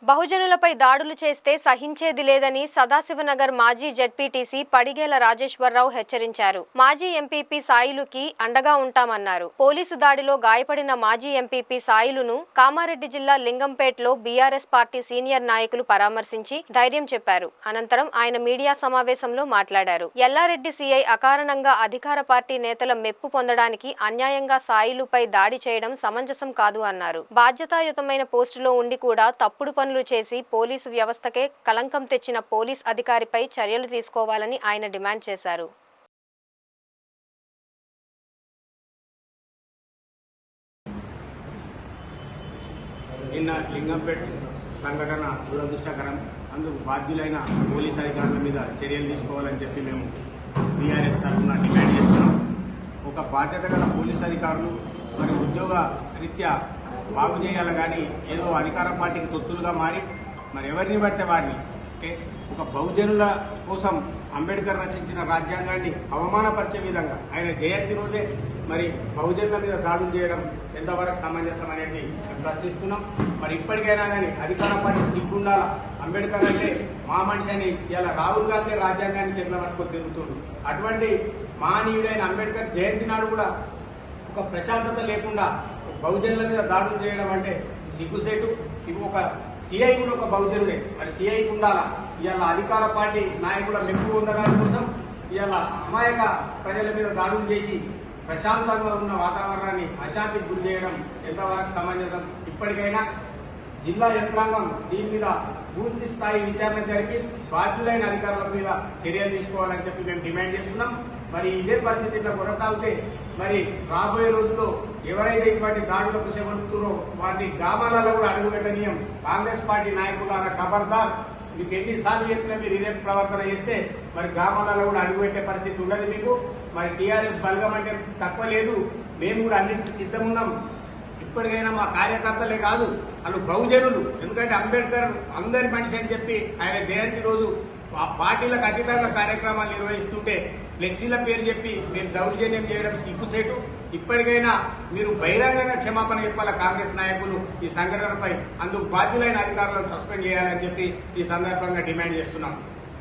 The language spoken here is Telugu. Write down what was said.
బహుజనులపై దాడులు చేస్తే సహించేది లేదని సదాశివనగర్ మాజీ జెడ్పీటీసీ పడిగేల రాజేశ్వరరావు హెచ్చరించారు. మాజీ ఎంపీపీ సాయిలుకి అండగా ఉంటామన్నారు. పోలీసు దాడిలో గాయపడిన మాజీ ఎంపీపీ సాయిలును కామారెడ్డి జిల్లా లింగంపేటలో బీఆర్ఎస్ పార్టీ సీనియర్ నాయకులు పరామర్శించి ధైర్యం చెప్పారు. అనంతరం ఆయన మీడియా సమావేశంలో మాట్లాడారు. ఎల్లారెడ్డి సీఐ అకారణంగా అధికార పార్టీ నేతల మెప్పు పొందడానికి అన్యాయంగా సాయిలుపై దాడి చేయడం సమంజసం కాదు అన్నారు. బాధ్యతాయుతమైన పోస్టులో ఉండి కూడా తప్పుడు పనులు చేసి పోలీసు వ్యవస్థకే కలంకం తెచ్చిన పోలీస్ అధికారిపై చర్యలు తీసుకోవాలని ఆయన డిమాండ్ చేశారు. నిన్న లింగంపేట సంఘటన దురదృష్టకరం. అందుకు బాధ్యులైన పోలీస్ అధికారుల మీద చర్యలు తీసుకోవాలని చెప్పి మేము బీఆర్ఎస్ తరఫున డిమాండ్ చేస్తున్నాం. ఒక బాధ్యత గల పోలీస్ అధికారులు మరి ఉద్యోగ రీత్యా బాగు చేయాలి కానీ ఏదో అధికార పార్టీకి తొత్తులుగా మారి మరి ఎవరిని పడితే వారిని ఒక బహుజనుల కోసం అంబేద్కర్ రచించిన రాజ్యాంగాన్ని అవమానపరిచే విధంగా ఆయన జయంతి రోజే మరి బహుజనుల మీద దాడులు చేయడం ఎంతవరకు సమంజసం అనేది ప్రశ్నిస్తున్నాం. మరి ఇప్పటికైనా కానీ అధికార పార్టీ సిగ్గుండాల. అంబేద్కర్ అంటే మా మనిషి అని ఇలా రాహుల్ గాంధీ రాజ్యాంగాన్ని చేతుల పట్టుకొని తిరుగుతుండు. అటువంటి మహనీయుడైన అంబేద్కర్ జయంతి నాడు కూడా ఒక ప్రశాంతత లేకుండా బహుజనుల మీద దాడులు చేయడం అంటే సిగ్గుసేటు. ఇవి ఒక సిఐ కూడా ఒక బహుజనుడే, మరి సిఐకి ఉండాలా. ఇవాళ అధికార పార్టీ నాయకుల మెప్పు పొందడానికి కోసం ఇవాళ అమాయక ప్రజల మీద దాడులు చేసి ప్రశాంతంగా ఉన్న వాతావరణాన్ని అశాంతికి గురి చేయడం ఎంతవరకు సమంజసం. ఇప్పటికైనా జిల్లా యంత్రాంగం దీని మీద పూర్తి స్థాయి విచారణ జరిపి బాధ్యులైన అధికారుల మీద చర్యలు తీసుకోవాలని చెప్పి మేము డిమాండ్ చేస్తున్నాం. మరి ఇదే పరిస్థితి ఇట్లా కొనసాగితే మరి రాబోయే రోజుల్లో ఎవరైతే ఇటువంటి దాడులకు చేపడుతున్నారో వారిని గ్రామాలలో కూడా అడుగుపెట్టనీయం. కాంగ్రెస్ పార్టీ నాయకులారా ఖబర్దార్, మీకు ఎన్నిసార్లు చెప్పినా మీరు ఇదే ప్రవర్తన చేస్తే మరి గ్రామాలలో కూడా అడుగుపెట్టే పరిస్థితి ఉండదు మీకు. మరి టీఆర్ఎస్ బలగం అంటే తక్కువ లేదు, మేము కూడా అన్నింటికి సిద్ధమున్నాం. ఇప్పటికైనా మా కార్యకర్తలే కాదు వాళ్ళు బహుజనులు. ఎందుకంటే అంబేద్కర్ అందరి మనిషి అని చెప్పి ఆయన జయంతి రోజు ఆ పార్టీలకు అతీతంగా కార్యక్రమాలు నిర్వహిస్తుంటే ఫ్లెక్సీల పేరు చెప్పి మీరు దౌర్జన్యం చేయడం సిగ్గుసేటు. ఇప్పటికైనా మీరు బహిరంగంగా క్షమాపణ చెప్పాల కాంగ్రెస్ నాయకులు ఈ సంఘటనపై. అందుకు బాధ్యులైన అధికారులను సస్పెండ్ చేయాలని చెప్పి ఈ సందర్భంగా డిమాండ్ చేస్తున్నాం.